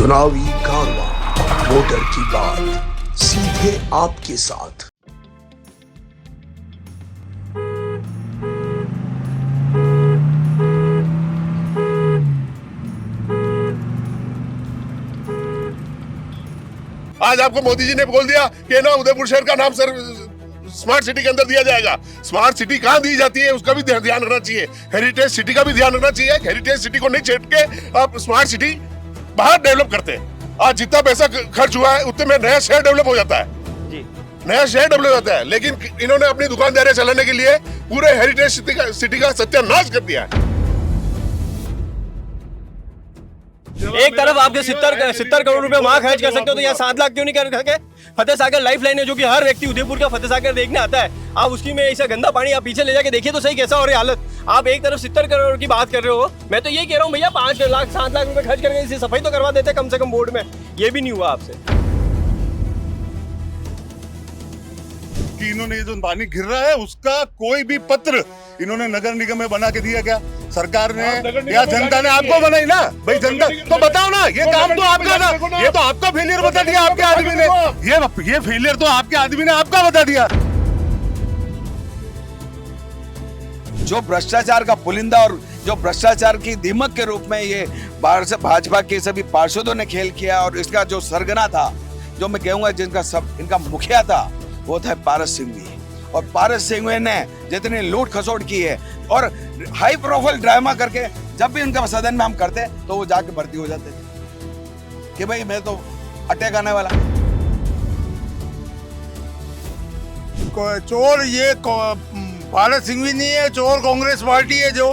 चुनावी कारवां, वोटर की बात, सीधे आपके साथ। आज आपको मोदी जी ने बोल दिया कि ना उदयपुर शहर का नाम सर स्मार्ट सिटी के अंदर दिया जाएगा। स्मार्ट सिटी कहाँ दी जाती है उसका भी ध्यान रखना चाहिए। हेरिटेज सिटी का भी ध्यान रखना चाहिए। हेरिटेज सिटी को नहीं छेड़ के आप स्मार्ट सिटी बाहर डेवलप करते हैं। आज जितना पैसा खर्च हुआ है उतने में नया शहर डेवलप हो जाता है जी। नया शहर डेवलप हो जाता है, लेकिन इन्होंने अपनी दुकानदारी चलाने के लिए पूरे हेरिटेज सिटी का सत्यानाश कर दिया है। एक तरफ आपके 70 करोड़ रुपए वहां खर्च कर सकते हो तो यहाँ 7 लाख क्यों नहीं कर सके? फतेह सागर लाइफ लाइन है जो कि हर व्यक्ति उदयपुर का फतेह सागर देखने आता है। आप उसकी में ऐसा गंदा पानी आप पीछे ले जाके देखिए तो सही कैसा हो रही हालत। आप एक तरफ 70 करोड़ की बात कर रहे हो, मैं तो ये कह रहा हूँ भैया 5 लाख 7 लाख रुपए खर्च करके इसे सफाई तो करवा देते कम से कम बोर्ड में। ये भी नहीं हुआ आपसे कि इन्होंने जो पानी गिर रहा है उसका कोई भी पत्र इन्होंने नगर निगम में बना के दिया क्या? सरकार ने या जनता ने आपको बनाई ना भाई? जनता तो बताओ ना, ये काम तो आपका था, ये तो आपका फेलियर बता दिया आपके आदमी ने। ये फेलियर तो आपके आदमी ने आपका बता दिया। जो भ्रष्टाचार का पुलिंदा और जो भ्रष्टाचार की दीमक के रूप में ये भाजपा के सभी पार्षदों ने खेल किया, और इसका जो सरगना था, जो मैं कहूंगा जिनका सब इनका मुखिया था, वो था पारस सिंघवी। और पारस सिंघवी ने जितनी लूट खसोट की है और हाई प्रोफाइल ड्रामा करके जब भी उनका सदन में हम करते तो वो जाके भर्ती हो जाते थे कि भाई मैं तो अटैक आने वाला। चोर ये पारस सिंघवी नहीं है, चोर कांग्रेस पार्टी है जो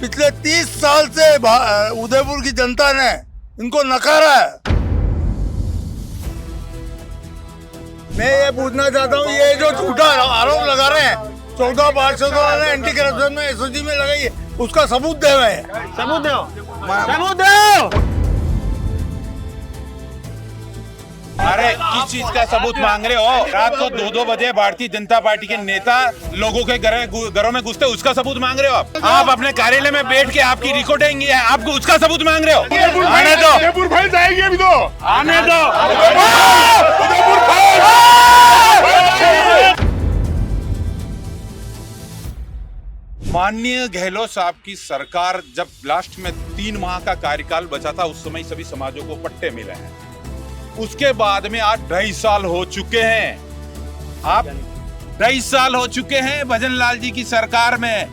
पिछले 30 साल से उदयपुर की जनता ने इनको नकारा है। मैं ये पूछना चाहता हूँ, ये जो झूठा आरोप लगा रहे हैं 14 पार्षदों ने एंटी करप्शन में एसओजी में लगाई है, उसका सबूत दे रहे हैं। सबूत दो, सबूत दो। अरे किस चीज का सबूत मांग रहे हो? रात को 2-2 बजे भारतीय जनता पार्टी के नेता लोगों के घरों में घुसते, उसका सबूत मांग रहे हो आप अपने कार्यालय में बैठ के आपकी रिकॉर्डिंग है, आपको उसका सबूत मांग रहे हो? आने दो, उदयपुर फैल जाएगी अभी तो, आने दो। माननीय गहलोत साहब की सरकार जब लास्ट में 3 माह का कार्यकाल बचा था, उस समय सभी समाजों को पट्टे मिले हैं। उसके बाद में आज 2.5 साल हो चुके हैं। आप 2.5 साल हो चुके हैं भजन लाल जी की सरकार में।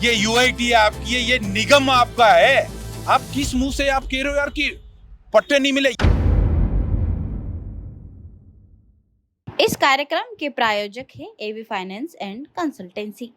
ये यूआईटी आपकी है, ये निगम आपका है। आप किस मुंह से आप कह रहे हो यार कि पट्टे नहीं मिले? इस कार्यक्रम के प्रायोजक है एवी फाइनेंस एंड कंसल्टेंसी।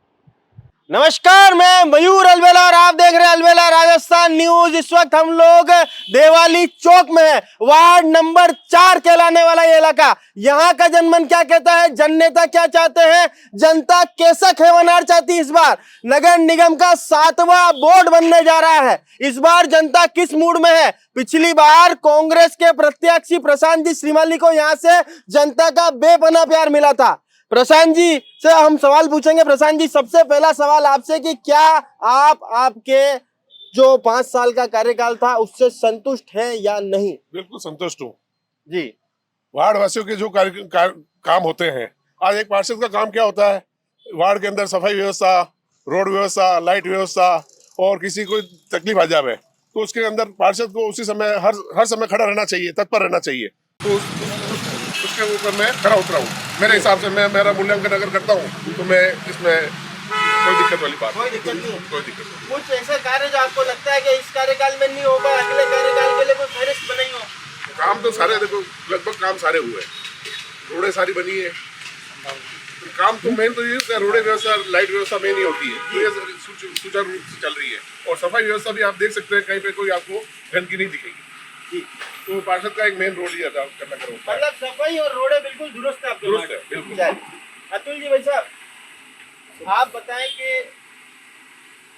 नमस्कार, मैं मयूर अलवेला और आप देख रहे हैं अलवेला राजस्थान न्यूज। इस वक्त हम लोग देवाली चौक में हैं, वार्ड नंबर 4 कहलाने वाला ये इलाका। यहाँ का जनमन क्या कहता है, जन नेता क्या चाहते हैं, जनता कैसा खेवनार चाहती है। इस बार नगर निगम का 7वां बोर्ड बनने जा रहा है। इस बार जनता किस मूड में है? पिछली बार कांग्रेस के प्रत्याशी प्रशांत जी श्रीमाली को यहाँ से जनता का बेपनाह प्यार मिला था। प्रशांत जी से हम सवाल पूछेंगे। प्रशांत जी, सबसे पहला सवाल आपसे कि क्या आप आपके जो 5 साल का कार्यकाल था उससे संतुष्ट हैं या नहीं? बिल्कुल संतुष्ट हूँ जी। वार्ड वासियों के जो काम होते हैं, आज एक पार्षद का काम क्या होता है, वार्ड के अंदर सफाई व्यवस्था, रोड व्यवस्था, लाइट व्यवस्था, और किसी को तकलीफ आ जाए तो उसके अंदर पार्षद को उसी समय हर समय खड़ा रहना चाहिए, तत्पर रहना चाहिए। तो उसके ऊपर मैं खड़ा उतरा हूँ। मेरे हिसाब से मैं मेरा मूल्यांकन अगर करता हूँ तो मैं इसमें कोई दिक्कत वाली बात कोई दिक्कत नहीं। कोई दिक्कत नहीं। कुछ ऐसा कार्य जो आपको लगता है कि इस कार्यकाल में नहीं होगा, अगले कार्यकाल के लिए कोई फहरिस्त बनाई हो? काम तो सारे, देखो लगभग काम सारे हुए, रोडें सारी बनी है। काम तो मेन तो ये है, रोडें व्यवस्था, लाइट व्यवस्था मेन ही होती है, तो ये सुचारू रूप से चल रही है। और सफाई व्यवस्था भी आप देख सकते हैं, कहीं पे कोई आपको गंदगी नहीं दिखेगी। तो पार्षद का एक मेन रोल ही अदा करना करो, मतलब सफाई और रोडें बिल्कुल दुरुस्त है आपके? दुरुस्त है, बिल्कुल। अतुल जी, भाई साहब आप बताएं कि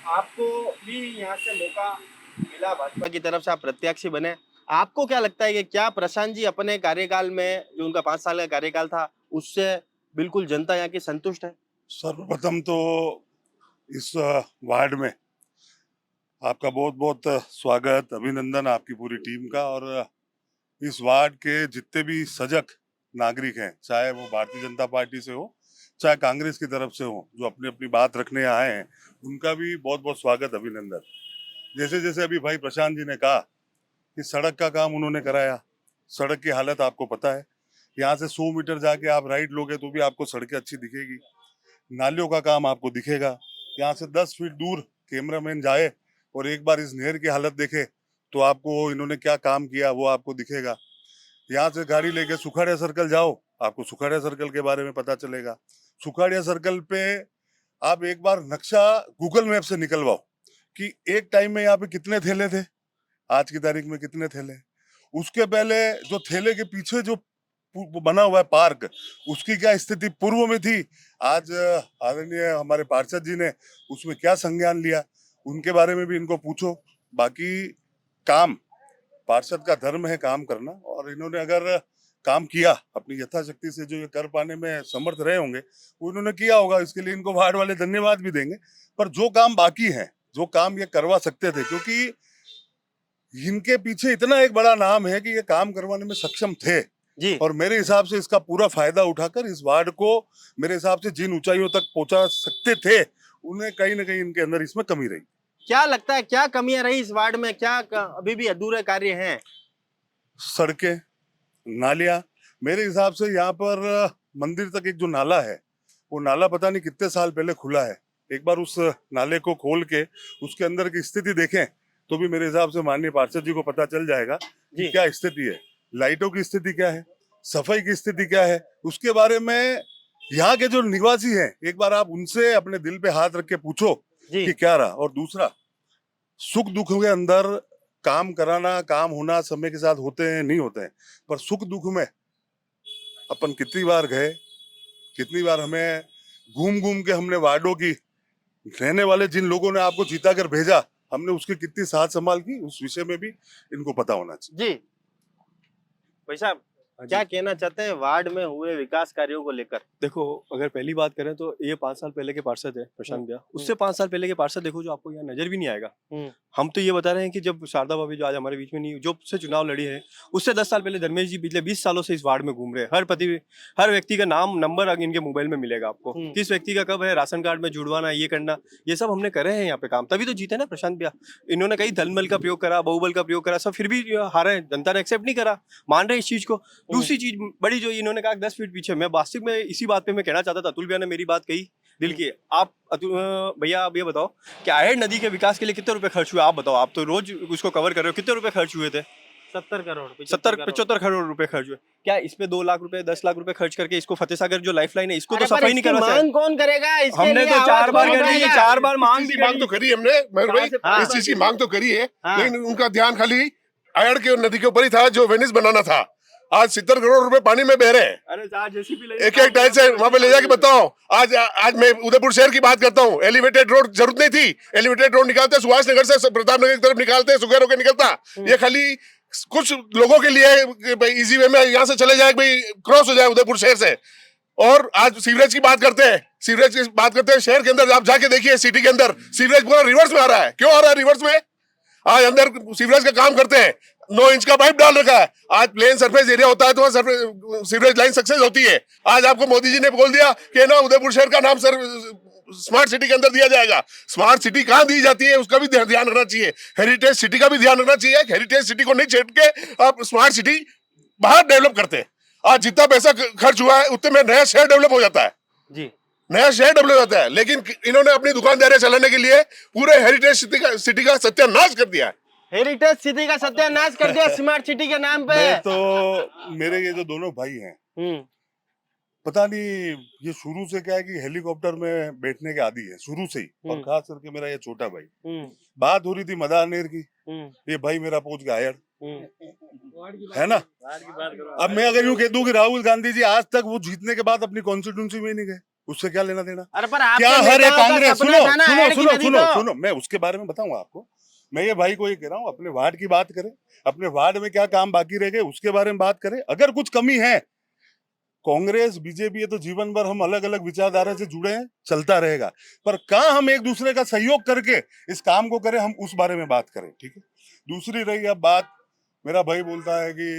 आपको भी यहाँ से मौका मिला, भाजपा की तरफ से आप प्रत्याशी बने, आपको क्या लगता है कि क्या प्रशांत जी अपने कार्यकाल में जो उनका 5 साल का कार्यकाल था उससे बिल्कुल जनता यहाँ की संतुष्ट है? सर्वप्रथम तो इस वार्ड में आपका बहुत बहुत स्वागत, अभिनंदन आपकी पूरी टीम का। और इस वार्ड के जितने भी सजग नागरिक हैं, चाहे वो भारतीय जनता पार्टी से हो चाहे कांग्रेस की तरफ से हो, जो अपनी अपनी बात रखने आए हैं, उनका भी बहुत बहुत स्वागत, अभिनंदन। जैसे जैसे अभी भाई प्रशांत जी ने कहा कि सड़क का काम उन्होंने कराया, सड़क की हालत आपको पता है, यहाँ से 100 मीटर जाके आप राइट लोगे तो भी आपको सड़कें अच्छी दिखेगी। नालियों का काम आपको दिखेगा, यहाँ से 10 फीट दूर कैमरामैन जाए और एक बार इस नहर की हालत देखे तो आपको इन्होंने क्या काम किया वो आपको दिखेगा। यहाँ से गाड़ी लेके सुखाड़िया सर्कल जाओ, आपको सुखाड़िया सर्कल के बारे में पता चलेगा। सुखाड़िया सर्कल पे आप एक बार नक्शा गूगल मैप से निकलवाओ कि एक टाइम में यहाँ पे कितने थैले थे, आज की तारीख में कितने थैले। उसके पहले जो थैले के पीछे जो बना हुआ है पार्क, उसकी क्या स्थिति पूर्व में थी, आज आदरणीय हमारे पार्षद जी ने उसमें क्या संज्ञान लिया, उनके बारे में भी इनको पूछो। बाकी काम, पार्षद का धर्म है काम करना, और इन्होंने अगर काम किया अपनी यथाशक्ति से, जो ये कर पाने में समर्थ रहे होंगे वो इन्होंने किया होगा, इसके लिए इनको वार्ड वाले धन्यवाद भी देंगे। पर जो काम बाकी है, जो काम ये करवा सकते थे, क्योंकि इनके पीछे इतना एक बड़ा नाम है कि ये काम करवाने में सक्षम थे जी। और मेरे हिसाब से इसका पूरा फायदा उठाकर इस वार्ड को मेरे हिसाब से जिन ऊंचाइयों तक पहुंचा सकते थे, उन्हें कहीं ना कहीं इनके अंदर इसमें कमी रही। क्या लगता है क्या कमियां रही इस वार्ड में, क्या अभी भी अधूरे कार्य हैं? सड़कें, नालियां, मेरे हिसाब से यहाँ पर मंदिर तक एक जो नाला है, वो नाला पता नहीं कितने साल पहले खुला है। एक बार उस नाले को खोल के उसके अंदर की स्थिति देखें तो भी मेरे हिसाब से माननीय पार्षद जी को पता चल जाएगा कि क्या स्थिति है, लाइटों की स्थिति क्या है, सफाई की स्थिति क्या है। उसके बारे में यहाँ के जो निवासी हैं, एक बार आप उनसे अपने दिल पे हाथ रख के पूछो कि क्या रहा। और दूसरा, सुख दुख के अंदर काम कराना, काम होना समय के साथ होते हैं, नहीं होते हैं, पर सुख दुख में अपन कितनी बार गए, कितनी बार हमें घूम घूम के हमने वार्डों की रहने वाले जिन लोगों ने आपको जीता कर भेजा, हमने उसकी कितनी साथ संभाल की, उस विषय में भी इनको पता होना चाहिए। जी भाई साहब, क्या कहना चाहते हैं वार्ड में हुए विकास कार्यों को लेकर? देखो, अगर पहली बात करें तो ये 5 साल पहले के पार्षद है प्रशांत भैया, उससे 5 साल पहले के पार्षद देखो जो आपको यहाँ नजर भी नहीं आएगा। हम तो ये बता रहे हैं कि जब शारदा भाभी जो आज हमारे बीच में नहीं, जो से चुनाव लड़ी है, उससे 10 साल पहले धर्मेश जी पिछले 20 सालों से इस वार्ड में घूम रहे हैं। हर व्यक्ति का नाम नंबर इनके मोबाइल में मिलेगा आपको, किस व्यक्ति का कब है राशन कार्ड में जुड़वाना, ये करना, ये सब हमने करे हैं यहाँ पे काम, तभी तो जीते ना प्रशांत भैया। इन्होंने कई धनबल का प्रयोग करा, बहुबल का प्रयोग करा, सब फिर भी हारे, जनता ने एक्सेप्ट नहीं करा, मान रहे इस चीज को। दूसरी चीज बड़ी जो इन्होंने कहा 10 फीट पीछे, मैं वास्तविक में इसी बात पे मैं कहना चाहता था, अतुल भैया ने मेरी बात कही दिल की। आप भैया आप ये बताओ कि आहेर नदी के विकास के लिए कितने रुपए खर्च हुए, आप बताओ, आप तो रोज उसको कवर कर रहे हो, कितने रुपए खर्च हुए थे? 70 करोड़ 75 करोड़ रुपए खर्च हुए। क्या इसमें 2 लाख रुपए 10 लाख रुपए खर्च करके इसको फतेह सागर जो लाइफलाइन है इसको तो सफाई नहीं करवा सकते? मांग कौन करेगा इसके हमने लिए? तो 4 बार कर दी है, 4 बार मांग भी मांग तो करी हमने मयूर भाई, इस चीज की मांग तो करी है, लेकिन उनका ध्यान खाली आयड़ के नदी के ऊपर ही था, जो वेनिस बनाना था। आज 70 करोड़ रुपए पानी में बह रहे हैं। अरे एक टाइल से वहां पे ले जाके बताओ। आज मैं उदयपुर शहर की बात करता हूँ, एलिवेटेड रोड जरूरत नहीं थी, एलिवेटेड रोड निकालते सुभाष नगर से प्रताप नगर की तरफ निकालते, सुखेर होकर निकलता। ये खाली कुछ लोगों के लिए भाई इजी वे में यहाँ से चले जाए, भाई क्रॉस हो जाए उदयपुर शहर से। और आज सीवरेज की बात करते हैं, सीवरेज की बात करते हैं, शहर के अंदर आप जाके देखिए, सिटी के अंदर सीवरेज पूरा रिवर्स में आ रहा है। क्यों आ रहा है रिवर्स में? आज अंदर सीवरेज का काम करते हैं, 9 इंच का पाइप डाल रखा है। आज प्लेन सरफेस एरिया होता है तो वहाँ सीवरेज लाइन सक्सेस होती है। आज आपको मोदी जी ने बोल दिया कि ना उदयपुर शहर का नाम सर स्मार्ट सिटी के अंदर दिया जाएगा। स्मार्ट सिटी कहाँ दी जाती है उसका भी ध्यान रखना चाहिए, हेरिटेज सिटी का भी ध्यान रखना चाहिए। हेरिटेज सिटी को नहीं छेड़ के आप स्मार्ट सिटी बाहर डेवलप करते हैं। आज जितना पैसा खर्च हुआ है उतने में नया शहर डेवलप हो जाता है जी, नया शहर डेवलप होता है। लेकिन इन्होंने अपनी दुकानदारी चलाने के लिए पूरे हेरिटेज सिटी का सत्यानाश कर दिया है। हेरिटेज सिटी का सत्यानाश कर दिया स्मार्ट सिटी के नाम पे। तो मेरे ये जो दोनों भाई हैं, पता नहीं ये शुरू से क्या है कि हेलीकॉप्टर में बैठने के आदी है शुरू से ही, और खास करके मेरा ये छोटा भाई। बात हो रही थी मदारनेर की, ये भाई मेरा पहुंच गया आयर, है ना। अब मैं अगर यूं कह दूं कि राहुल गांधी जी आज तक वो जीतने के बाद अपनी कॉन्स्टिट्यूंसी में नहीं गए, उससे क्या लेना देना? अरे पर आप क्या हर एक कांग्रेस, सुनो सुनो, मैं उसके बारे में बताऊंगा आपको। मैं ये भाई को ये कह रहा हूँ, अपने वार्ड की बात करें, अपने वार्ड में क्या काम बाकी रह गए उसके बारे में बात करें। अगर कुछ कमी है, कांग्रेस बीजेपी ये तो जीवन भर हम अलग अलग विचारधारा से जुड़े हैं, चलता रहेगा, पर कहाँ हम एक दूसरे का सहयोग करके इस काम को करें, हम उस बारे में बात करें, ठीक है। दूसरी रही अब बात, मेरा भाई बोलता है कि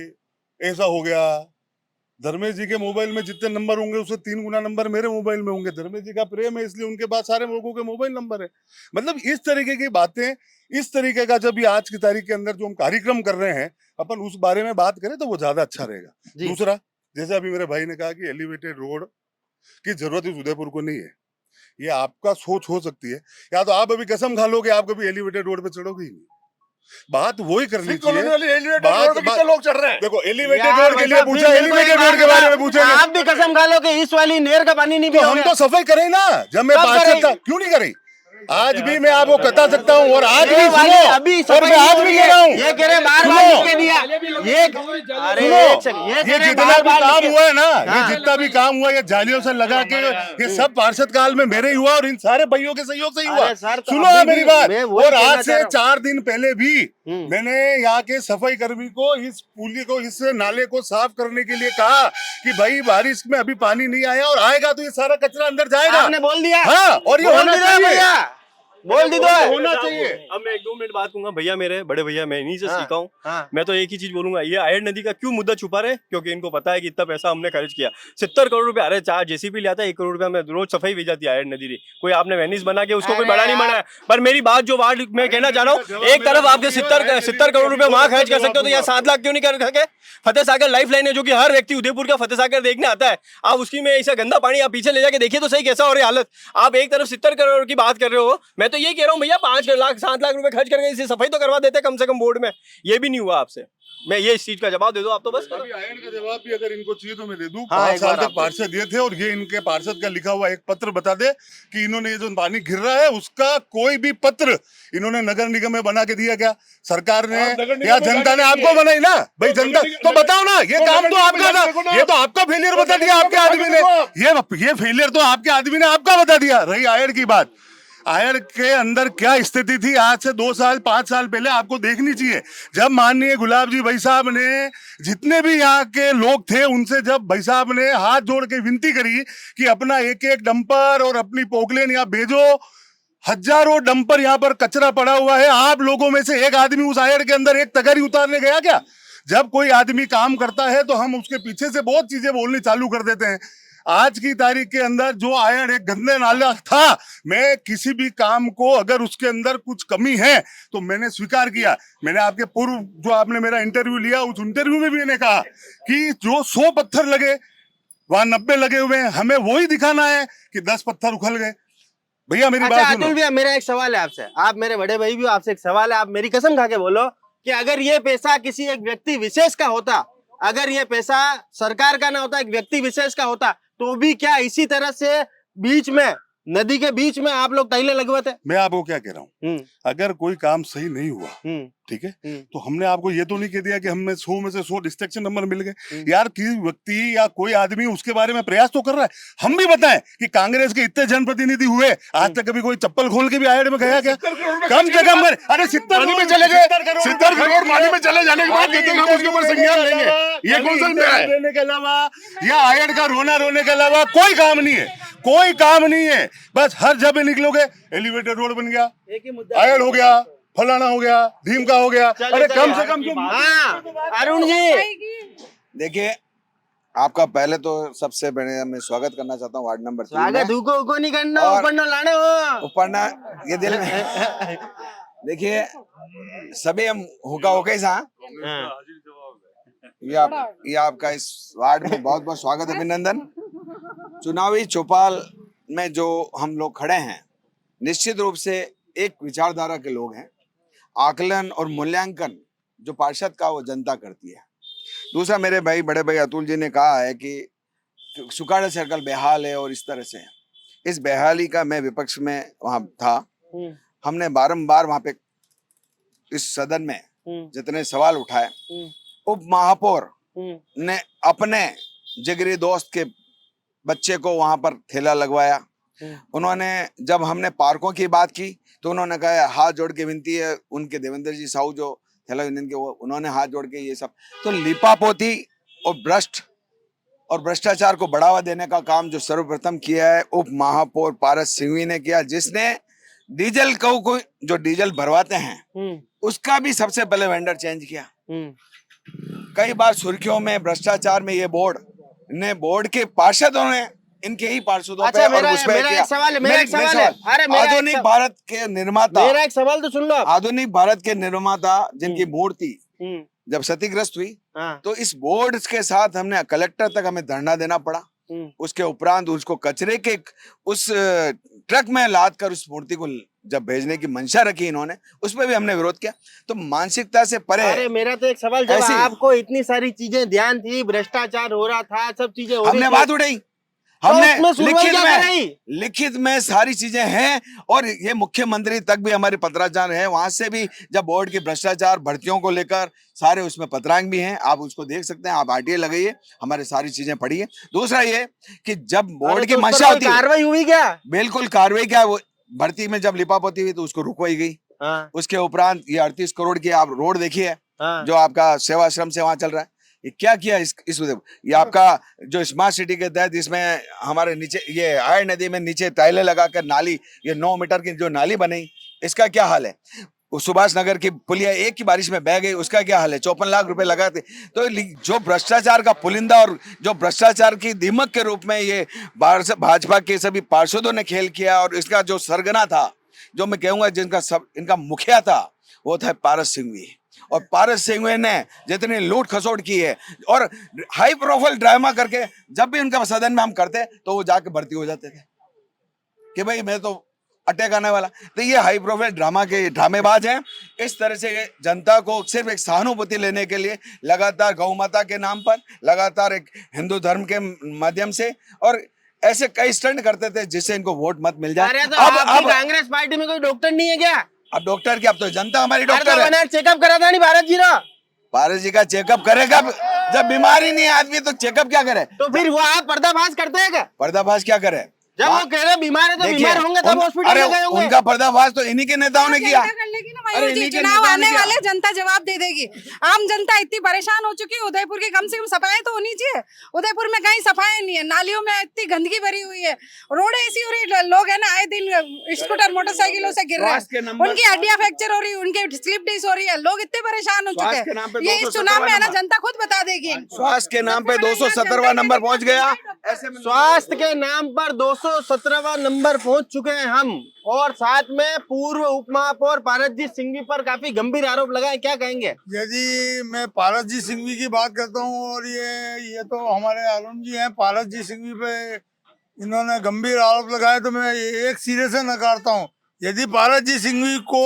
ऐसा हो गया। धर्मेश जी के मोबाइल में जितने नंबर होंगे उससे 3 गुना नंबर मेरे मोबाइल में होंगे। धर्मेश जी का प्रेम है इसलिए उनके पास सारे लोगों के मोबाइल नंबर है। मतलब इस तरीके की बातें, इस तरीके का जब ये आज की तारीख के अंदर जो हम कार्यक्रम कर रहे हैं अपन उस बारे में बात करें तो वो ज्यादा अच्छा रहेगा। दूसरा, जैसे अभी मेरे भाई ने कहा कि एलिवेटेड रोड की जरूरत इस उदयपुर को नहीं है, ये आपका सोच हो सकती है, या तो आप अभी कसम खा लो कि आप कभी एलिवेटेड रोड पे चढ़ोगे ही नहीं। बात वही करनी चाहिए। लोग चढ़ रहे हैं। देखो एलिवेटेड रोड के लिए पूछा, एलिवेटेड रोड के बारे में पूछेंगे। आप भी कसम खा लो कि इस वाली नहर का पानी नहीं तो हम तो सफाई करें ना। जब मैं पार्षद था क्यों नहीं करी? आज भी मैं आपको बता सकता हूँ और आज भी सुनो, अभी और मैं आज भी कह रहा हूँ, ये कह रहे बार-बार लिख के दिया। ये जितना भी काम हुआ है ना, ये जितना भी काम हुआ, ये जालियों से लगा के ये सब पार्षद काल में मेरे ही हुआ और इन सारे भाइयों के सहयोग से ही हुआ। सुनो मेरी बात। और आज से 4 दिन पहले भी मैंने यहाँ के सफाई कर्मी को इस पुली को, इस नाले को साफ करने के लिए कहा कि भाई बारिश में अभी पानी नहीं आया और आएगा तो ये सारा कचरा अंदर जाएगा। आपने बोल दिया। हाँ, और ये होना चाहिए, बोल दी तो होना चाहिए। अब मैं 1-2 मिनट बात कहूंगा। भैया मेरे बड़े भैया, मैं इन्हीं से सीखा हूँ। मैं तो एक ही चीज बोलूंगा, ये आयर नदी का क्यों मुद्दा छुपा रहे? क्योंकि इनको पता है कि इतना पैसा हमने खर्च किया, 70 करोड़ रुपए। अरे 4 जेसीबी ले आता है, 1 करोड़ रुपया में रोज सफाई भेज जाती है आयर नदी की। कोई आपने वेनिस बना के उसको कोई बड़ा नहीं बनाया। पर मेरी बात जो वार्ड में कहना चाह रहा हूँ, एक तरफ आपके 70 करोड़ रुपए वहां खर्च कर सकते हो, तो यहाँ 7 लाख क्यों नहीं कर सके? फतेह सागर लाइफ लाइन है, जो कि हर व्यक्ति उदयपुर का फतेह सागर देखने आता है। आप उसकी में ऐसा गंदा पानी आप पीछे ले जाके देखिए तो सही कैसा हो रही हालत। आप एक तरफ 70 करोड़ की बात कर रहे हो, मैं तो ये कह रहा हूँ भैया 5 लाख 7 लाख रुपए खर्च करके इसे सफाई तो करवा देते कम से कम बोर्ड में। ये भी नहीं हुआ आपसे। मैं ये इस चीज का जवाब दे दो आप तो बस। अभी आयन का जवाब भी अगर इनको चाहिए तो मैं दे दूं। 5 साल तक पार्षद ये थे और ये इनके पार्षद का लिखा हुआ एक पत्र बता दे कि इन्होंने ये जो पानी गिर रहा है उसका कोई भी पत्र इन्होंने नगर निगम में बना के दिया क्या? सरकार ने या जनता ने आपको बनाई ना? भाई जनता तो बताओ ना, ये काम तो आपका ना, ये तो आपका फेलियर बता दिया आपके आदमी ने। ये फेलियर तो आपके आदमी ने आपका बता दिया। रही आयर की बात, आयर के अंदर क्या स्थिति थी आज से 2 साल 5 साल पहले आपको देखनी चाहिए। जब माननीय गुलाब जी भाई साहब ने, जितने भी यहाँ के लोग थे उनसे जब भाई साहब ने हाथ जोड़ के विनती करी कि अपना एक एक डंपर और अपनी पोकलेन यहाँ भेजो, हजारों डंपर यहाँ पर कचरा पड़ा हुआ है। आप लोगों में से एक आदमी उस आयर के अंदर एक तगारी उतारने गया क्या? जब कोई आदमी काम करता है तो हम उसके पीछे से बहुत चीजें बोलनी चालू कर देते हैं। आज की तारीख के अंदर जो आयर एक गंदे नाला था, मैं किसी भी काम को अगर उसके अंदर कुछ कमी है तो मैंने स्वीकार किया। मैंने आपके पूर्व जो आपने मेरा इंटरव्यू लिया उस इंटरव्यू में भी मैंने कहा कि जो 100 पत्थर लगे वहां 90 लगे हुए हैं, हमें वही दिखाना है कि 10 पत्थर उखल गए। भैया मेरी बात सुनो। अतुल भैया मेरा एक सवाल है आपसे, आप मेरे बड़े भाई भी हो, आपसे एक सवाल है। आप मेरी कसम खा के बोलो कि अगर ये पैसा किसी एक व्यक्ति विशेष का होता, अगर ये पैसा सरकार का ना होता, एक व्यक्ति विशेष का होता, तो भी क्या इसी तरह से बीच में, नदी के बीच में आप लोग टाइलें लगवाते? मैं आपको क्या कह रहा हूँ, अगर कोई काम सही नहीं हुआ, ठीक है, तो हमने आपको ये तो नहीं कह दिया कि हमें 100 में से 100 डिस्ट्रक्शन नंबर मिल गए। यार किसी व्यक्ति या कोई आदमी उसके बारे में प्रयास तो कर रहा है। हम भी बताएं कि कांग्रेस के इतने जनप्रतिनिधि हुए, आज तक कभी कोई चप्पल खोल के भी आयर में गया क्या? कम से कम अरे 70 में चले गए, 70 करोड़ पानी में चले जाने के बाद कहते हैं हम उसके ऊपर संज्ञान लेंगे। ये कौन सा न्याय है? देने के अलावा या आयर का रोना रोने के अलावा कोई काम नहीं है, कोई काम नहीं है। बस हर जगह निकलोगे एलिवेटेड रोड बन गया, आयर हो गया, फलाना हो गया, भीम का हो गया। अरे कम से कम अरुण जी देखिए, आपका पहले तो सबसे पहले मैं स्वागत करना चाहता हूँ वार्ड नंबर 3 में। स्वागत उको नहीं करना, ऊपर ना लाने हो, ऊपर ना ये दिल में देखिए सभी हम हुका हो गए सा। ये आपका इस वार्ड में बहुत बहुत स्वागत, अभिनंदन। चुनावी चौपाल में जो हम लोग खड़े हैं, निश्चित रूप से एक विचारधारा के लोग हैं। आकलन और मूल्यांकन जो पार्षद का वो जनता करती है। दूसरा, मेरे भाई बड़े भाई अतुल जी ने कहा है कि सुखाड़ा सर्कल बेहाल है और इस तरह से, इस बेहाली का मैं विपक्ष में वहां था। हमने बारंबार वहां पे इस सदन में जितने सवाल उठाए, उप महापौर ने अपने जिगरी दोस्त के बच्चे को वहां पर ठेला लगवाया। उन्होंने, जब हमने पार्कों की बात की तो उन्होंने कहा हाथ जोड़ के विनती है, उनके देवेंद्र जी साहू जो ठेला यूनियन के, वो उन्होंने हाथ जोड़ के ये सब तो लिपापोती और भ्रष्ट और भ्रष्टाचार को बढ़ावा देने का काम जो सर्वप्रथम किया है उप महापौर पारस सिंघवी ने किया, जिसने डीजल को जो डीजल भरवाते हैं उसका भी सबसे पहले वेंडर चेंज किया। कई बार सुर्खियों में भ्रष्टाचार में ये बोर्ड के पार्षदों ने इनके ही पार्षदों अच्छा, पे और मेरा उस पे एक किया। सवाल है, मेरा एक सवाल है। अरे मेरा एक आधुनिक सवाल- भारत के निर्माता, मेरा एक सवाल तो सुन लो आप। आधुनिक भारत के निर्माता जिनकी मूर्ति हम्म, जब क्षतिग्रस्त हुई हाँ, तो इस बोर्ड के साथ हमने कलेक्टर तक हमें धरना देना पड़ा। उसके उपरांत उसको कचरे के उस ट्रक में लाद कर उस मूर्ति को जब भेजने की मंशा रखी इन्होंने, उस पर भी हमने विरोध किया। तो मानसिकता से परे अरे मेरा तो एक सवाल, जब ऐसी- आपको इतनी सारी चीजें ध्यान थी, भ्रष्टाचार हो रहा था, सब चीजें हो रही हमने थी, बात उठाई, तो हमने उसमें सुनवाई क्या कराई? लिखित में सारी चीजें हैं। और ये मुख्यमंत्री तक भी हमारे पत्राचार है, वहां से भी जब बोर्ड की भ्रष्टाचार भर्तियों को लेकर सारे उसमें पत्रांक भी हैं, आप उसको देख सकते हैं। आप आरटीआई लगाइए, हमारे सारी चीजें पढ़िए। दूसरा ये कि जब बोर्ड अरे की तो उस पर मंशा कोई होती है, कार्रवाई हुई क्या? बिल्कुल कार्रवाई क्या, वो भर्ती में जब लिपापोती हुई तो उसको रुकवाई गई। हाँ, उसके उपरांत ये 38 करोड़ की आप रोड देखिए हाँ, जो आपका सेवाश्रम से वहां चल रहा है, ये क्या किया इस ये आपका जो स्मार्ट सिटी के तहत इसमें हमारे नीचे ये आय नदी में नीचे टाइलें लगाकर नाली, ये 9 मीटर की जो नाली बनी, इसका क्या हाल है? वो सुभाष नगर की पुलिया एक की बारिश में बह गई, उसका क्या हाल है? 54 लाख रुपए लगाते। तो जो भ्रष्टाचार का पुलिंदा और जो भ्रष्टाचार की दीमक के रूप में ये भाजपा के सभी पार्षदों ने खेल किया, और इसका जो सरगना था, जो मैं कहूंगा इनका मुखिया था, वो था पारस सिंघवी। और पारस सिंघवी ने जितनी लूट खसोट की है और हाई प्रोफाइल ड्रामा करके जब भी उनका सदन में हम करते तो वो जाके भर्ती हो जाते थे कि भाई मैं तो अटैक आने वाला। तो ये हाई प्रोफाइल ड्रामा के ड्रामेबाज हैं। इस तरह से जनता को सिर्फ एक सहानुभूति लेने के लिए लगातार गौ माता के नाम पर, लगातार एक हिंदू धर्म के माध्यम से और ऐसे कई स्टंट करते थे जिससे इनको वोट मत मिल जाए। अरे तो आपकी कांग्रेस पार्टी में कोई डॉक्टर नहीं है क्या? अब डॉक्टर की, अब तो जनता हमारी डॉक्टर है। चेकअप करा था नहीं भारत जी ना? भारत जी का चेकअप करेगा, जब बीमारी नहीं है आदमी तो चेकअप क्या करे? तो फिर वो आप पर्दाफाश करते हैं क्या? पर्दाफाश क्या करे? जब वो कह रहे बीमार है तो बीमार होंगे तब हॉस्पिटल अरे में गए होंगे। उनका पर्दाफाश तो इन्हीं के नेताओं ने किया। कर लेगी ना अरे मयूर जी, इन्हीं के चुनाव नेताओं ने आने किया। वाले, जनता जवाब दे देगी। आम जनता इतनी परेशान हो चुकी है, उदयपुर की कम से कम सफाई तो होनी चाहिए। उदयपुर में कहीं सफाई नहीं है, नालियों में इतनी गंदगी भरी हुई है, रोड ऐसी हो रही है, लोग है ना आए दिन स्कूटर मोटरसाइकिलों से गिर रहे हैं, उनकी हड्डियां फ्रैक्चर हो रही है, उनकी स्लिप डिस्क हो रही है, लोग इतने परेशान हो चुके हैं। ये इस चुनाव में है ना जनता खुद बता देगी। स्वास्थ्य के नाम पे 217वां नंबर पहुंच गया। ऐसे में स्वास्थ्य के नाम पर 217वां नंबर पहुंच चुके हैं हम, और साथ में पूर्व उप महापौर पारसजीत सिंघवी पर काफी गंभीर आरोप लगाए, क्या कहेंगे? यदि मैं पारसजीत सिंघवी की बात करता हूं, और ये तो हमारे अरुण जी हैं, पारसजीत सिंघवी पे इन्होंने गंभीर आरोप लगाए, तो मैं एक सिरे से नकारता हूं। यदि पारसजीत सिंघवी को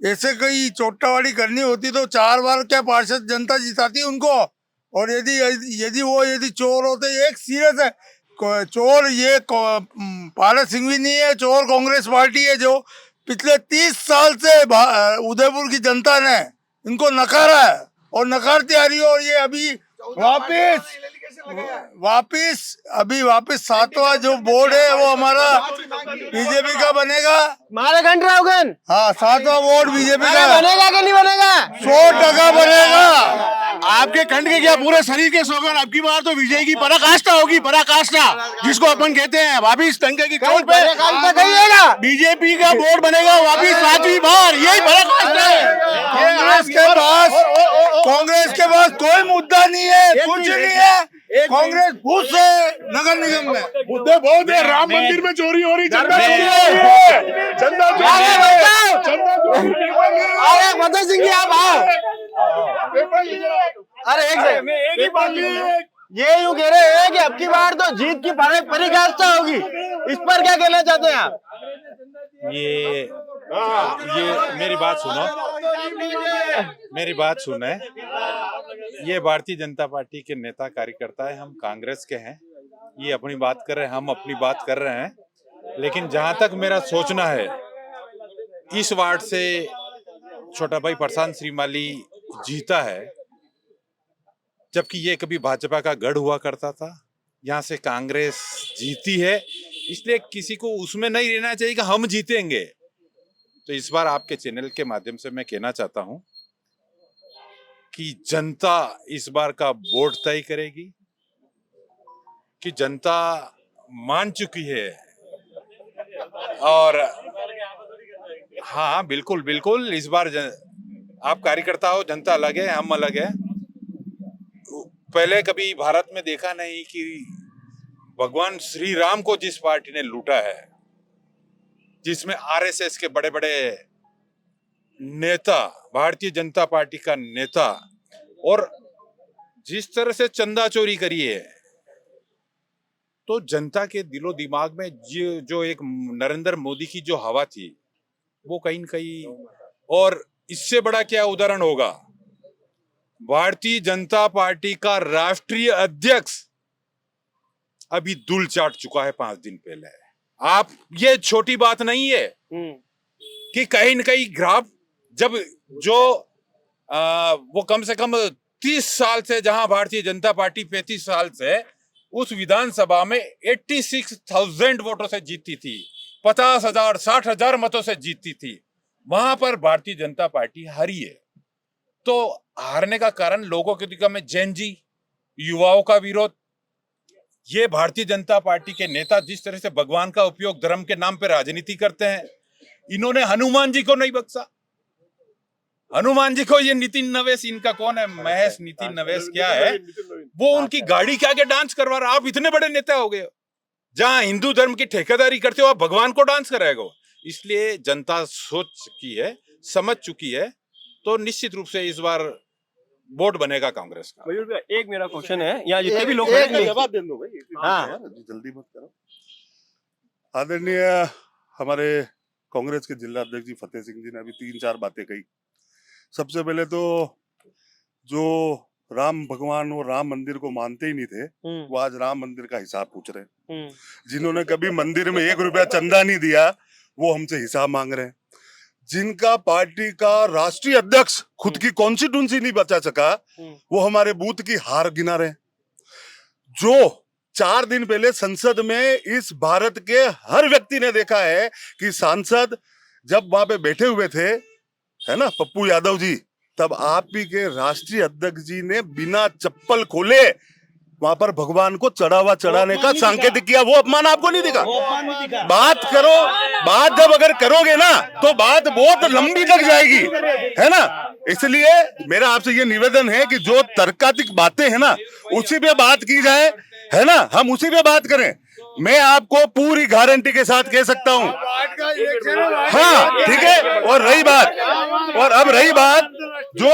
ऐसे कोई चोटावाड़ी करनी होती तो 4 बार क्या पार्षद जनता जिताती उनको। और यदि चोर होते, एक सिरे से चोर ये पारस सिंघवी नहीं है, चोर कांग्रेस पार्टी है, जो पिछले 30 साल से उदयपुर की जनता ने इनको नकारा है और नकारती आ रही है। और ये अभी वापिस 7वां जो बोर्ड है वो हमारा बीजेपी का बनेगा। मारे घंट रावगन, हाँ, 7वां बोर्ड बीजेपी का बनेगा कि नहीं बनेगा? 100% बनेगा। आपके खंड के क्या पूरे शरीर के स्लोगन, अब की बार तो विजय की पराकाष्ठा होगी, पराकाष्ठा जिसको अपन कहते हैं। वापिस टंके की चोट पे बीजेपी का बोर्ड बनेगा वापिस 7वीं बार, यही पराकाष्ठा है। कांग्रेस के पास कोई मुद्दा नहीं है, कुछ नहीं है। कांग्रेस खुश है नगर निगम में, मुद्दे बहुत है। राम मंदिर में चोरी हो रही, जनता चोरी हो रही है, जनता चोरी हो रही है, जनता चोरी सिंह जी आप आओ। अरे एक ही बात, ये यूँ कह रहे हैं कि अब की बार तो जीत की पराकाष्ठा होगी, इस पर क्या कहना चाहते हैं आप? ये मेरी बात सुनो, मेरी बात सुने। ये भारतीय जनता पार्टी के नेता कार्यकर्ता है, हम कांग्रेस के हैं। ये अपनी बात कर रहे हैं, हम अपनी बात कर रहे हैं। लेकिन जहां तक मेरा सोचना है, इस वार्ड से छोटा भाई प्रशांत श्रीमाली जीता है, जबकि ये कभी भाजपा का गढ़ हुआ करता था। यहाँ से कांग्रेस जीती है, इसलिए किसी को उसमें नहीं रहना चाहिए कि हम जीतेंगे। तो इस बार आपके चैनल के माध्यम से मैं कहना चाहता हूं कि जनता इस बार का बोर्ड तय करेगी, कि जनता मान चुकी है। और हाँ, बिल्कुल बिल्कुल, इस बार आप कार्यकर्ता हो, जनता अलग है, हम अलग है। पहले कभी भारत में देखा नहीं कि भगवान श्री राम को जिस पार्टी ने लूटा है, जिसमें आरएसएस के बड़े बड़े नेता, भारतीय जनता पार्टी का नेता, और जिस तरह से चंदा चोरी करी है, तो जनता के दिलो दिमाग में जो एक नरेंद्र मोदी की जो हवा थी वो कहीं न कहीं, और इससे बड़ा क्या उदाहरण होगा, भारतीय जनता पार्टी का राष्ट्रीय अध्यक्ष अभी धूल चाट चुका है 5 दिन पहले। आप, ये छोटी बात नहीं है कि कहीं न कहीं ग्राफ, जब जो वो कम से कम 30 साल से, जहां भारतीय जनता पार्टी 35 साल से उस विधानसभा में 86,000 वोटों से जीतती थी, 50,000 60,000 मतों से जीतती थी, वहां पर भारतीय जनता पार्टी हारी है। तो हारने का कारण लोगों के दिमाग में जैन जी, युवाओं का विरोध, ये भारतीय जनता पार्टी के नेता जिस तरह से भगवान का उपयोग धर्म के नाम पे राजनीति करते हैं, इन्होंने हनुमान जी को नहीं बख्शा। हनुमान जी को, ये नितिन नवेश, इनका कौन है, महेश नितिन नवेश क्या है, वो उनकी गाड़ी के आगे डांस करवा रहा। आप इतने बड़े नेता हो गए हो, जहां हिंदू धर्म की ठेकेदारी करते हो, आप भगवान को डांस कराएगा। इसलिए जनता सोच चुकी है, समझ चुकी है, तो निश्चित रूप से इस बार वोट बनेगा कांग्रेस का। मयूर भैया, एक मेरा क्वेश्चन है, यहाँ जितने भी लोग हैं, जवाब दे दो भाई, हाँ, जल्दी मत करो। आदरणीय हमारे कांग्रेस के जिला अध्यक्ष जी फतेह सिंह जी ने अभी 3-4 बातें कही। सबसे पहले तो जो राम भगवान और राम मंदिर को मानते ही नहीं थे, वो आज राम मंदिर का हिसाब पूछ रहे हैं। जिन्होंने कभी मंदिर में 1 रुपया चंदा नहीं दिया, वो हमसे हिसाब मांग रहे हैं। जिनका पार्टी का राष्ट्रीय अध्यक्ष खुद की कॉन्स्टिट्यूंसी नहीं बचा सका, वो हमारे बूथ की हार गिना रहे हैं। जो 4 दिन पहले संसद में इस भारत के हर व्यक्ति ने देखा है कि सांसद जब वहां पे बैठे हुए थे, है ना, पप्पू यादव जी, तब आप ही के राष्ट्रीय अध्यक्ष जी ने बिना चप्पल खोले वहां पर भगवान को चढ़ावा चढ़ाने का सांकेतिक किया। वो अपमान आपको नहीं दिखा? बात करो, बात जब अगर करोगे ना तो बात बहुत लंबी तक जाएगी, है ना। इसलिए मेरा आपसे ये निवेदन है कि जो तर्कात्मक बातें हैं ना, उसी पे बात की जाए, है ना, हम उसी पे बात करें। मैं आपको पूरी गारंटी के साथ कह सकता हूं, हाँ ठीक है। और अब रही बात जो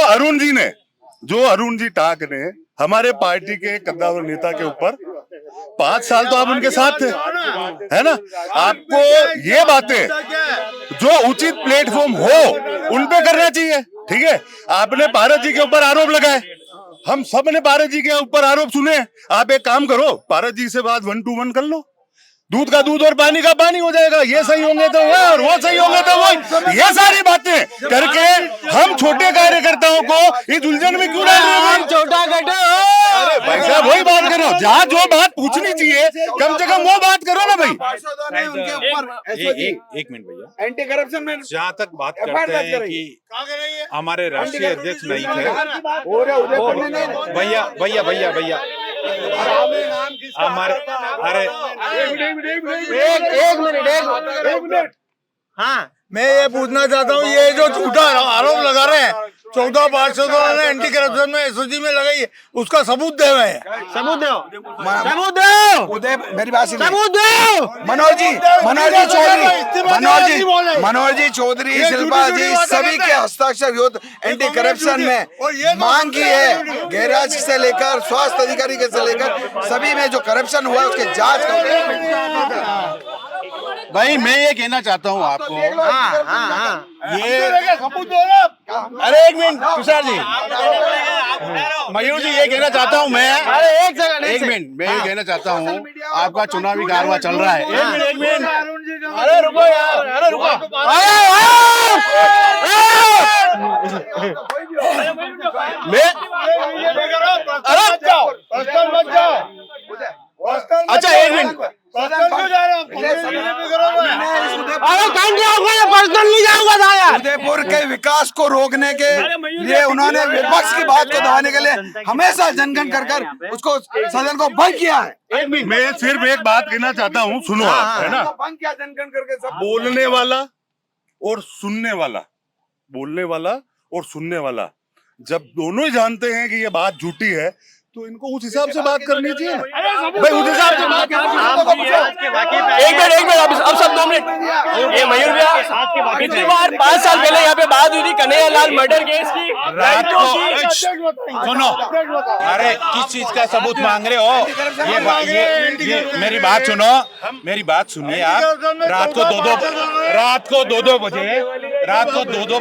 अरुण जी टाक ने हमारे पार्टी के कद्दावर नेता के ऊपर 5 साल तो आप उनके साथ थे, है ना। आपको ये बातें जो उचित प्लेटफॉर्म हो उन पे करना चाहिए, ठीक है। आपने भारत जी के ऊपर आरोप लगाए, हम सब ने भारत जी के ऊपर आरोप सुने। आप एक काम करो, भारत जी से बात 1 to 1 कर लो, दूध का दूध और पानी का पानी हो जाएगा। ये सही होंगे तो वो, और वो सही होंगे तो वो। ये सारी बातें करके हम छोटे कार्यकर्ताओं को इस उलझन में क्यों डाल रहे हैं? छोटा गटे, अरे भाई साहब वही बात करो, जहाँ जो बात पूछनी चाहिए कम से कम वो बात करो ना भाई। एक मिनट भैया, एंटी करप्शन में जहाँ तक बात करते हैं कि हमारे राष्ट्रीय अध्यक्ष नहीं थे, भैया हमारे, अरे एक मिनट, हाँ, मैं ये पूछना चाहता हूँ, ये जो झूठा आरोप लगा रहे हैं 14 पार्षदों ने एंटी करप्शन में एसओजी में लगाई है, उसका सबूत दे रहे हैं। सबूत दो उदय, मेरी बात सुनिए। सबूत दो। मनोज जी चौधरी, शिल्पा जी, सभी के हस्ताक्षर विरोध एंटी करप्शन में मांग की है। गैराज से लेकर स्वास्थ्य अधिकारी से लेकर सभी में जो करप्शन हुआ उसके जांच कर। भाई मैं ये कहना चाहता हूँ आपको, ये अरे एक मिनट तुषार जी, मयूर जी ये कहना चाहता हूँ मैं, अरे एक मिनट मैं ये कहना चाहता हूँ, आपका चुनावी कारवा चल रहा है। एक मिनट अरे रुको यार, अरे रुको, अच्छा एक मिनट, उदयपुर के विकास को रोकने के लिए उन्होंने विपक्ष की बात को दबाने के लिए हमेशा जनगण कर उसको सदन को भंग किया है। मैं सिर्फ एक बात कहना चाहता हूँ, सुनो आप, है ना, भंग किया जनगण करके सब। बोलने वाला और सुनने वाला जब दोनों ही जानते हैं कि ये बात झूठी है, तो इनको उस हिसाब से बात करनी चाहिए ना भाई, उस हिसाब से बात एक मिनट अब सब 2 मिनट। ये मयूर भैया, पिछली बार 5 साल पहले यहाँ पे बात हुई थी कन्हैयालाल मर्डर केस की। रात को सुनो, अरे किस चीज का सबूत मांग रहे हो? ये मेरी बात सुनो, मेरी बात सुनिए आप। रात को 2-2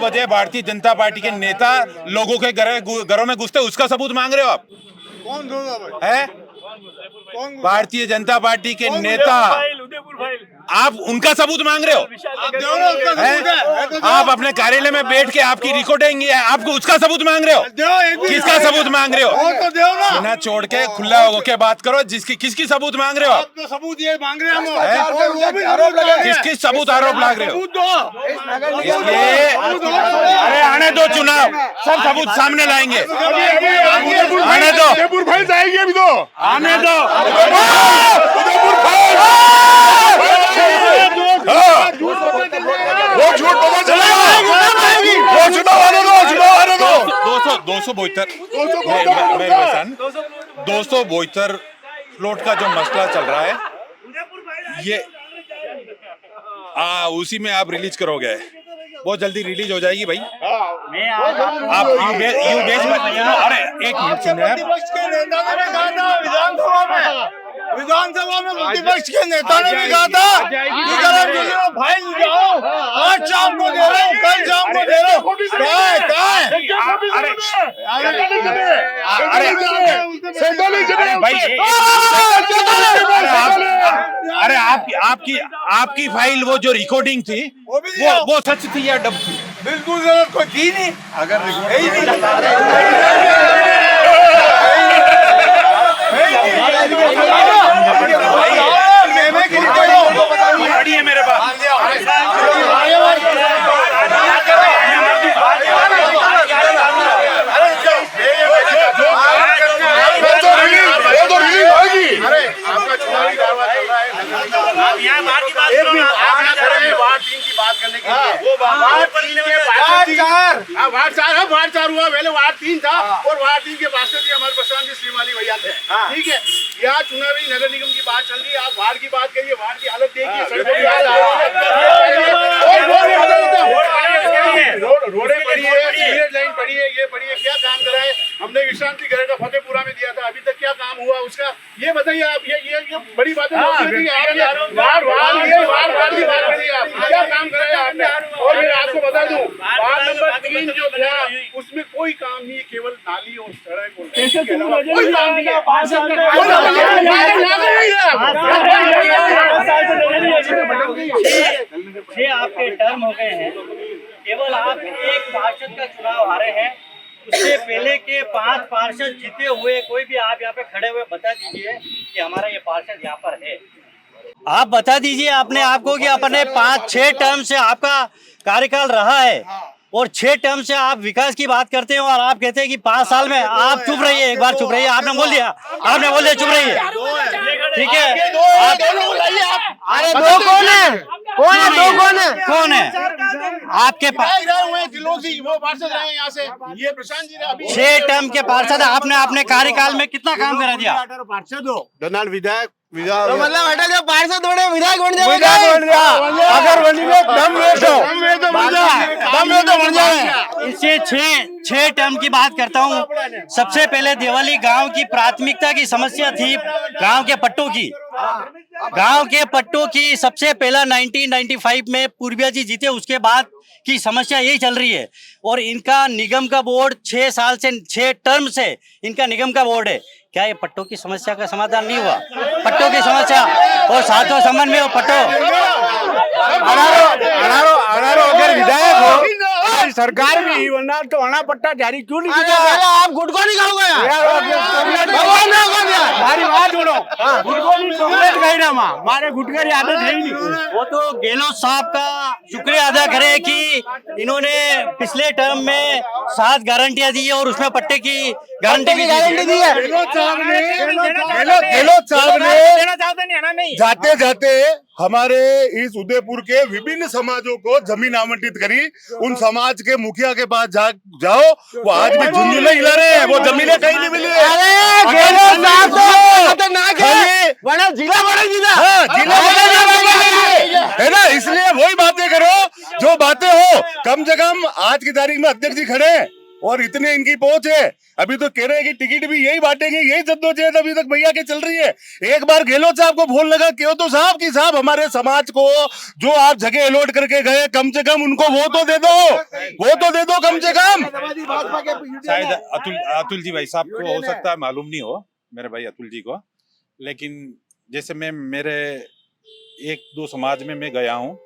बजे भारतीय जनता पार्टी के नेता लोगों के घरों में घुसते, उसका सबूत मांग रहे हो आप? कौन दोगा है भारतीय जनता पार्टी के नेता, आप उनका सबूत मांग रहे हो? आप अपने कार्यालय में बैठ के आपकी रिकॉर्डिंग है, आपको उसका सबूत मांग रहे हो? किसका सबूत मांग रहे हो? बिना छोड़ के खुला होके बात करो। किसकी सबूत मांग रहे हो? आप तो सबूत ये मांग रहे हैं, किस सबूत आरोप लग रहे हो? अरे आने दो, चुनाव सब सबूत सामने लाएंगे। आने दो, उदयपुर फाइल आएगी अभी तो। आने दो। वो झूठ पता चला, वो चुनाव आने दो। 272 फ्लोट का जो मसला चल रहा है, ये उसी में आप रिलीज करोगे, बहुत जल्दी रिलीज हो जाएगी भाई। आप अरे एक मिनट सुनिए, विधानसभा में प्रतिपक्ष के नेता ने भी कहा था कि अगर आप फाइल जाओ, आज शाम को दे रहे हो, कल शाम को दे रहे हो, अरे आपकी फाइल वो जो रिकॉर्डिंग थी वो सच थी या डब थी? बिल्कुल गलत, कोई थी नहीं। अगर मेरे पास वार्ड 4 हुआ, पहले वार्ड 3 था और वार्ड 3 के पास हमारे प्रशांत जी श्रीमाली भैया थे। ठीक है, यहाँ चुनावी नगर निगम की बात चल रही है, आप वार्ड की बात करिए, वार्ड की हालत देखिए, सड़कों की हालत, रोडें पड़ी है, सीवरेज लाइन पड़ी है, ये पड़ी है, क्या काम करा है? हमने विश्रांति गृह का फतेहपुरा में दिया था, अभी तक क्या काम हुआ उसका? ये बताइए आप। ये बड़ी बातें वार्ड की बात करिए, आप क्या काम कराया आपने? और मैं आपको बता दूं, वार्ड नंबर 3 जो था उसमें कोई काम नहीं है, केवल नाली और सड़क और कोई काम नहीं है। आपके टर्म हो गए हैं, केवल आप एक पार्षद का चुनाव हारे हैं, उससे पहले के 5 पार्षद जीते हुए कोई भी आप यहाँ पे खड़े हुए बता दीजिए कि हमारा ये पार्षद यहाँ पर है। आप बता दीजिए अपने आप को कि अपने 5-6 टर्म से आपका कार्यकाल रहा है और 6 टर्म से आप विकास की बात करते हैं और आप कहते हैं कि 5 साल में। आप चुप रहिए, एक बार चुप रहिए। आपने बोल दिया चुप रहिए, ठीक है। अरे दो कौन है? कौन है आपके पास? वो पार्षद रहे यहाँ से, ये प्रशांत जी ने 6 टर्म के पार्षद आपने अपने कार्यकाल में कितना काम करा दिया? पार्षद हो, विधायक तो मतलब हटा जो पार्षद थोड़े विधायक बन जाए, अगर बनी में दम तो बन जाए। इससे 6 टर्म की बात करता हूँ। सबसे पहले देवाली गांव की प्राथमिकता की समस्या थी, गांव के पट्टों की। गांव के पट्टों की सबसे पहला 1995 में पूर्विया जी जीते, उसके बाद की समस्या यही चल रही है। और इनका निगम का बोर्ड 6 साल से 6 टर्म से इनका निगम का बोर्ड है। क्या ये पट्टों की समस्या का समाधान नहीं हुआ? पट्टों की समस्या और सातों संबंध में वो पट्टों अगर विधायक हो सरकार भी वरना तो अना पट्टा जारी क्यों नहीं किया? आप गुटको नहीं खाओगे हमारी बात सुनो, गुटको नहीं चॉकलेट खाई ना हमारे गुटके की आदत है ही नहीं। वो तो गहलोत साहब का शुक्रिया अदा करें कि इन्होंने पिछले टर्म में 7 गारंटियां दी है और उसमें पट्टे की गारंटी भी गारंटी दी है। गहलोत साहब ने जाते जाते हमारे इस उदयपुर के विभिन्न समाजों को जमीन आवंटित करी। उन समाज के मुखिया के पास जाओ, वो आज भी झुंझुले हिला रहे हैं, वो जमीनें कहीं नहीं मिली है। गहलोत साहब तो खतरनाक है, बड़ा जिला हाँ, जिला है ना, इसलिए वही बातें करो जो बातें हो। कम से कम आज की तारीख में अध्यक्ष जी खड़े हैं और इतने इनकी पहुंच है। अभी तो कह रहे हैं कि टिकट भी यही बांटेंगे, यही जद्दोजहद अभी तक भैया के चल रही है। एक बार गहलोत साहब को फोन लगा क्यों तो साहब कि साहब हमारे समाज को जो आप जगह अलॉट करके गए, कम से कम उनको वो तो दे दो, वो तो दे दो कम से कम। शायद अतुल जी भाई साहब को हो सकता है मालूम नहीं हो, मेरे भाई अतुल जी को, लेकिन जैसे मैं मेरे 1-2 समाज में मैं गया हूँ,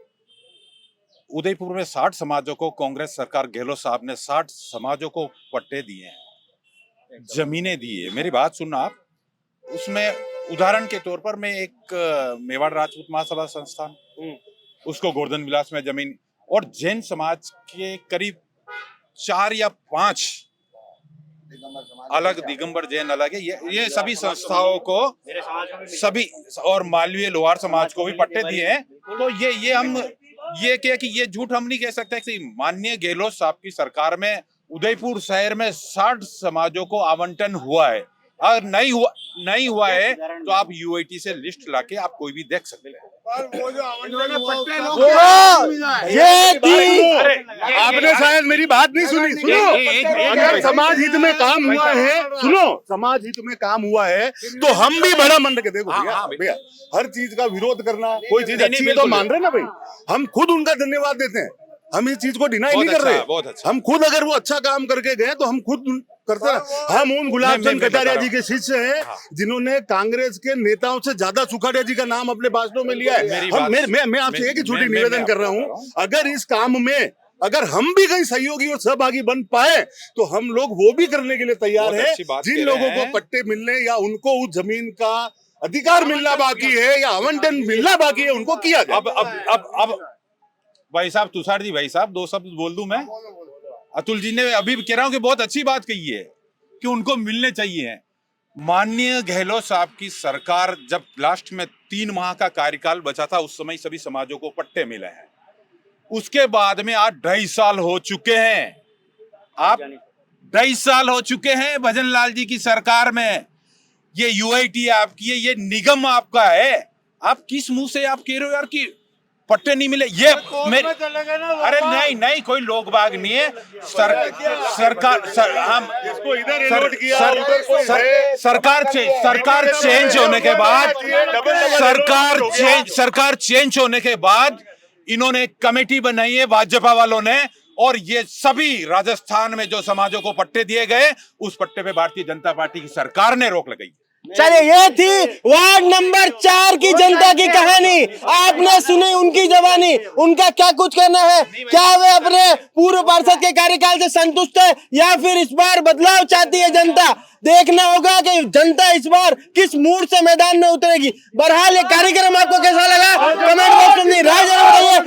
उदयपुर में 60 समाजों को कांग्रेस सरकार गहलोत साहब ने 60 समाजों को पट्टे दिए हैं, जमीनें दी है। मेरी बात सुनना आप, उसमें उदाहरण के तौर पर मैं एक मेवाड़ राजपूत महासभा संस्थान, उसको गोवर्धन विलास में जमीन, और जैन समाज के करीब 4 या 5 अलग, दिगंबर जैन अलग है, ये सभी संस्थाओं को सभी, और मालवीय लोहार समाज को भी पट्टे दिए हैं। तो ये हम ये क्या कि ये झूठ हम नहीं कह सकते कि माननीय गहलोत साहब की सरकार में उदयपुर शहर में 60 समाजों को आवंटन हुआ है। अगर नहीं हुआ है तो आप यूआईटी से लिस्ट लाके आप कोई भी देख सकते हैं। आपने शायद मेरी बात नहीं सुनी। सुनो, अगर समाज हित में काम हुआ है, सुनो, समाज हित में काम हुआ है तो हम भी बड़ा मन रखे। देखो भैया, हर चीज का विरोध करना, कोई चीज अच्छी है तो मान रहे ना भाई, हम खुद उनका धन्यवाद देते हैं, हम इस चीज को डिनाई नहीं कर रहे। हम खुद अगर वो अच्छा काम करके गए तो हम खुद करते हैं। हम उन गुलाब चंद कटारिया जी के शिष्य हैं जिन्होंने कांग्रेस के नेताओं से ज्यादा सुखाड़िया जी का नाम अपने भाषणों में लिया है। मैं आपसे एक ही छोटी निवेदन कर रहा हूँ, अगर इस काम में अगर हम भी कहीं सहयोगी और सहभागी बन पाए तो हम लोग वो भी करने के लिए तैयार हैं। जिन लोगों को पट्टे मिलने या उनको उस जमीन का अधिकार मिलना बाकी है या आवंटन मिलना बाकी है, उनको किया जाए। अब भाई साहब, तुषार जी भाई साहब, 2 शब्द बोल दूं मैं। अतुल जी ने अभी कह रहा हूं कि बहुत अच्छी बात कही है कि उनको मिलने चाहिए। माननीय गहलोत साहब की सरकार जब लास्ट में 3 माह का कार्यकाल बचा था, उस समय सभी समाजों को पट्टे मिले हैं। उसके बाद में आज 2.5 साल हो चुके हैं, आप 2.5 साल हो चुके हैं भजन लाल जी की सरकार में। ये यूआईटी आपकी है, ये निगम आपका है, आप किस मुंह से आप कह रहे हो यार कि पट्टे नहीं मिले? ये अरे नहीं कोई लोग बाग नहीं है। सरकार चेंज होने के बाद, सरकार चेंज होने के बाद इन्होंने कमेटी बनाई है भाजपा वालों ने, और ये सभी राजस्थान में जो समाजों को पट्टे दिए गए, उस पट्टे पे भारतीय जनता पार्टी की सरकार ने रोक लगाई। चलिए, ये थी वार्ड नंबर 4 की जनता की कहानी। आपने सुनी उनकी जबानी, उनका क्या कुछ कहना है। क्या वे अपने पूर्व पार्षद के कार्यकाल से संतुष्ट है या फिर इस बार बदलाव चाहती है जनता? देखना होगा कि जनता इस बार किस मूड से मैदान में उतरेगी। बहरहाल ये कार्यक्रम आपको कैसा लगा, कमेंट बॉक्स में राय जरूर बताइए।